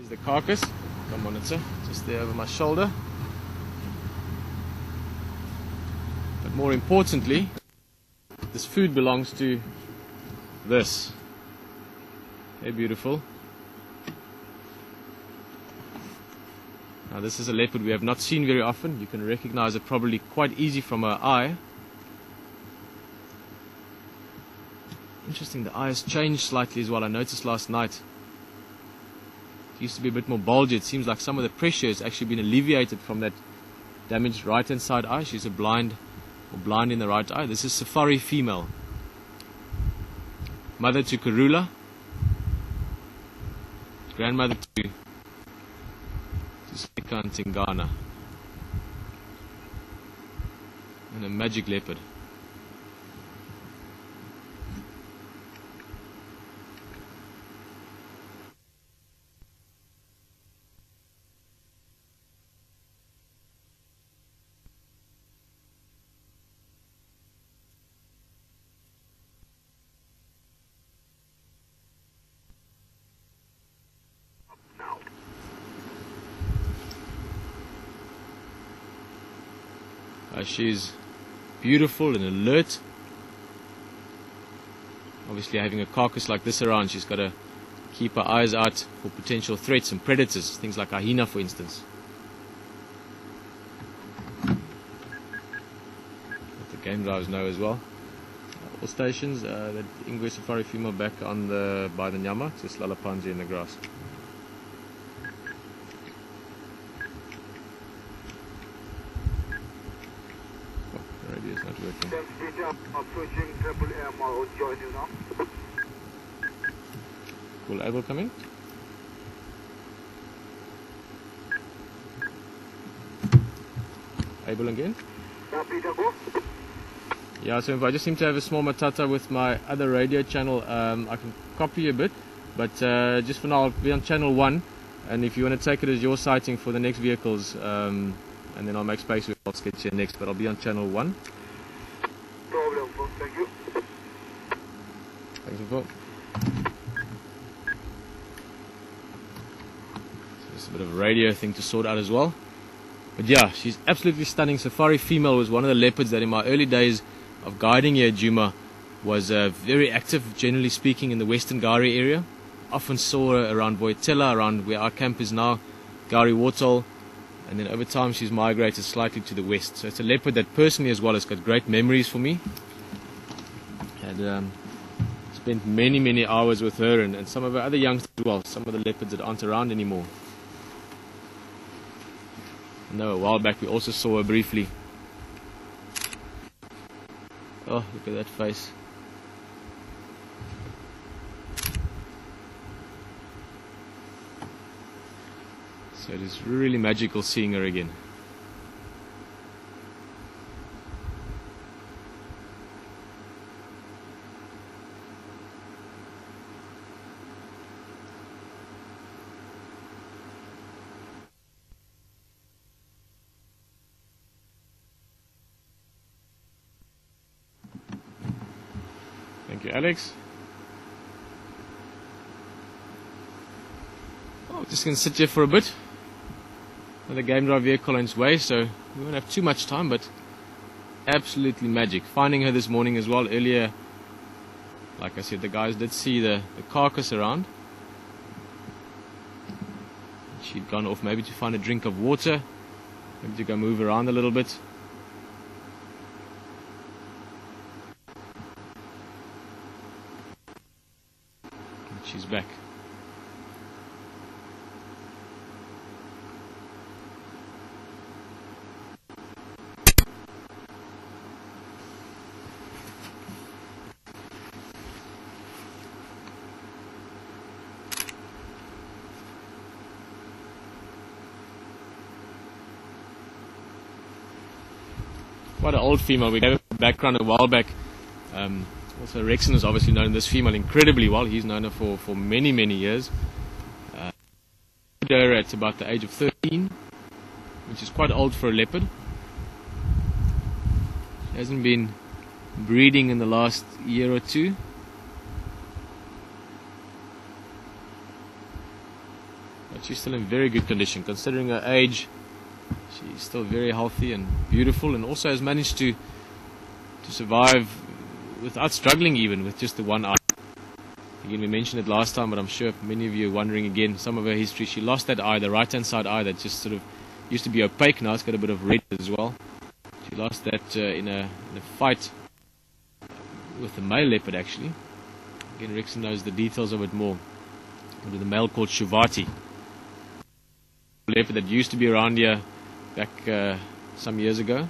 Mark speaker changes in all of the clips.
Speaker 1: Here's the carcass. Come on, it's just there over my shoulder. But more importantly, this food belongs to this. Hey, beautiful. Now this is a leopard we have not seen very often. You can recognize it probably quite easy from her eye. Interesting, the eye has changed slightly as well. I noticed last night it used to be a bit more bulgy. It seems like some of the pressure has actually been alleviated from that damaged right hand side eye. She's a blind in the right eye. This is Safari female. Mother to Karula. Grandmother to Spika and Tingana. And a magic leopard. She's beautiful and alert. Obviously, having a carcass like this around, she's got to keep her eyes out for potential threats and predators, things like a hyena, for instance. Let the game drivers know as well. All stations, the English Safari female back on by the Nyama, just Lalapanje in the grass. It's not working. Cool, Abel coming. Abel again. Yeah, so if I just seem to have a small matata with my other radio channel, I can copy a bit, but just for now I'll be on channel 1, and if you want to take it as your sighting for the next vehicles, and then I'll make space with what's get you next, but I'll be on channel 1.
Speaker 2: Thank you.
Speaker 1: Thanks for just a bit of a radio thing to sort out as well. But yeah, she's absolutely stunning. Safari female was one of the leopards that in my early days of guiding here at Djuma was very active, generally speaking, in the Western Gari area. Often saw her around Voitela, around where our camp is now, Gari Wartol, and then over time she's migrated slightly to the west. So it's a leopard that personally as well has got great memories for me. Had spent many hours with her and some of her other youngsters as well, some of the leopards that aren't around anymore. I know a while back we also saw her briefly. Oh, look at that face. So it is really magical seeing her again. Thank you, Alex. Oh, just going to sit here for a bit. Another game drive vehicle on its way, so we won't have too much time, but absolutely magic. Finding her this morning as well. Earlier, like I said, the guys did see the carcass around. She'd gone off maybe to find a drink of water, maybe to go move around a little bit. She's back. Quite an old female. We gave her a background a while back. Also, Rexon has obviously known this female incredibly well. He's known her for many years. Her at about the age of 13, which is quite old for a leopard. She hasn't been breeding in the last year or two. but she's still in very good condition. Considering her age, she's still very healthy and beautiful, and also has managed to survive without struggling, even with just the one eye. Again, we mentioned it last time, but I'm sure many of you are wondering again some of her history. She lost that eye, the right hand side eye, that just sort of used to be opaque. Now it's got a bit of red as well. She lost that in a fight with a male leopard, actually. Again, Rexon knows the details of it more. With a male called Shuvati. A leopard that used to be around here back some years ago.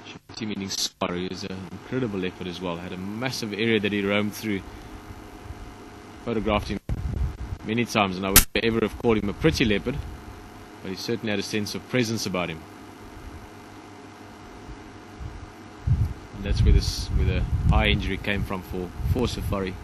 Speaker 1: Shuvati meaning scar. He is an incredible leopard as well. Had a massive area that he roamed through. Photographed him many times, and I would ever have called him a pretty leopard, but he certainly had a sense of presence about him. And that's where the eye injury came from for Safari.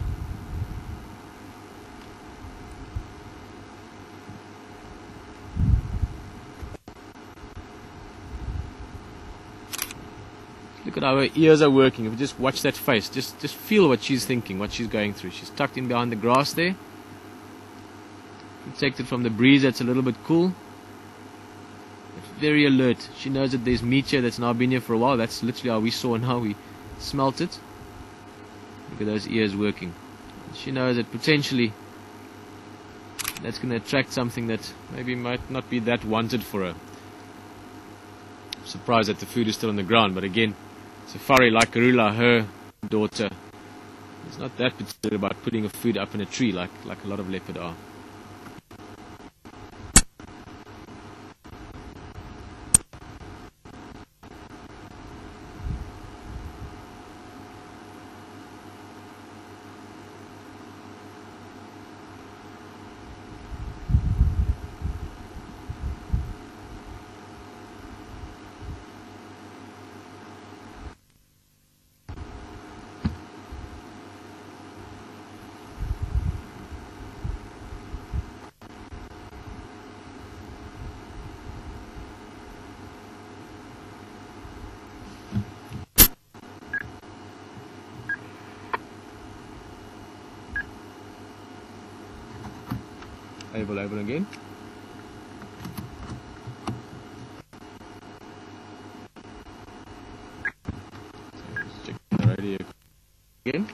Speaker 1: Look at how her ears are working. If you just watch that face, just feel what she's thinking, what she's going through. She's tucked in behind the grass there, protected from the breeze that's a little bit cool. But very alert. She knows that there's meat here that's now been here for a while. That's literally how we saw and how we smelt it. Look at those ears working. She knows that potentially that's going to attract something that maybe might not be that wanted for her. I'm surprised that the food is still on the ground, but again, Safari, like Karula, her daughter, is not that particular about putting a food up in a tree like a lot of leopard are. Able again. So let's check the radio again.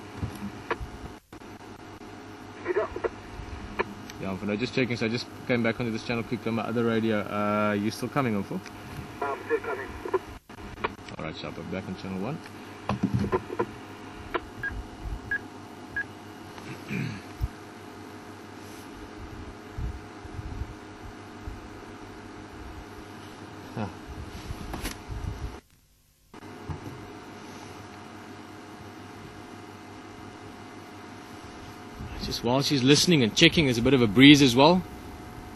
Speaker 1: Yeah, I'm just checking. So I just came back onto this channel quickly on my other radio. You still coming, Uncle?
Speaker 2: I'm still coming.
Speaker 1: Alright, sharp. I'm back on channel 1. Just while she's listening and checking, there's a bit of a breeze as well.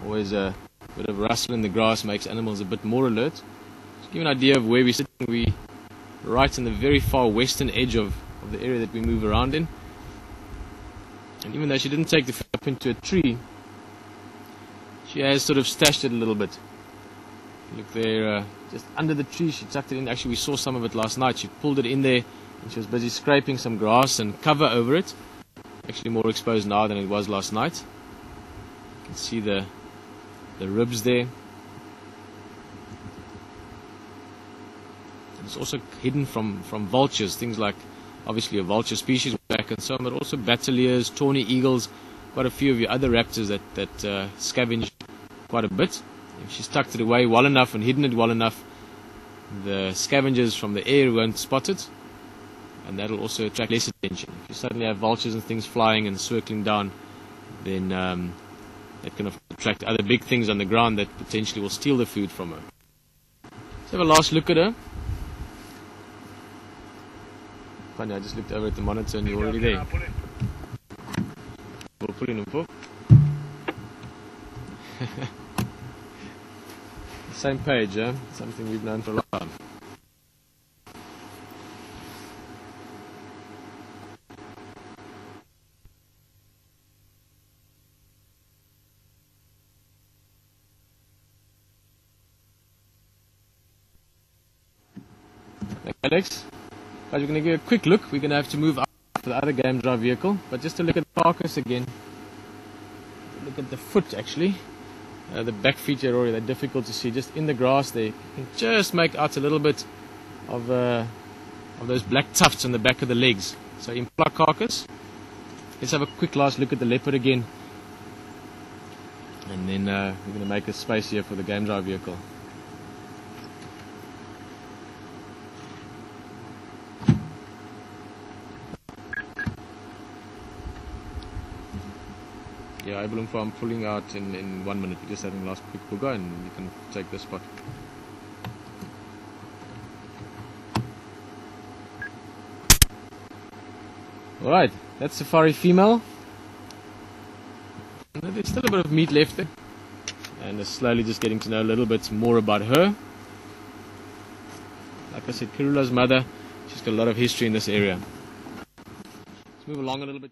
Speaker 1: Always a bit of rustle in the grass makes animals a bit more alert. Just to give you an idea of where we're sitting, we're right in the very far western edge of the area that we move around in. And even though she didn't take the food up into a tree, she has sort of stashed it a little bit. Look there, just under the tree, she tucked it in. Actually, we saw some of it last night. She pulled it in there, and she was busy scraping some grass and cover over it. Actually more exposed now than it was last night. You can see the ribs there. And it's also hidden from vultures, things like obviously a vulture species back and so on, but also bataliers, tawny eagles, quite a few of your other raptors that scavenge quite a bit. If she's tucked it away well enough and hidden it well enough, the scavengers from the air won't spot it. And that'll also attract less attention. If you suddenly have vultures and things flying and circling down, then that can attract other big things on the ground that potentially will steal the food from her. Let's have a last look at her. Funny, I just looked over at the monitor and you're already there. We'll pull in a book. Same page, huh? Something we've known for a long time. Alex, guys, we're going to give a quick look. We're going to have to move up to the other game drive vehicle, but just to look at the carcass again. look at the foot actually. The back feet here, Rory, they're difficult to see. Just in the grass there, you can just make out a little bit of those black tufts on the back of the legs. So impala carcass. Let's have a quick last look at the leopard again. And then we're going to make a space here for the game drive vehicle. Yeah, I'm pulling out in 1 minute. We're just having a last quick booger and you can take the spot. Alright, that's Safari female. And there's still a bit of meat left there. And slowly just getting to know a little bit more about her. Like I said, Kirula's mother, she's got a lot of history in this area. Let's move along a little bit.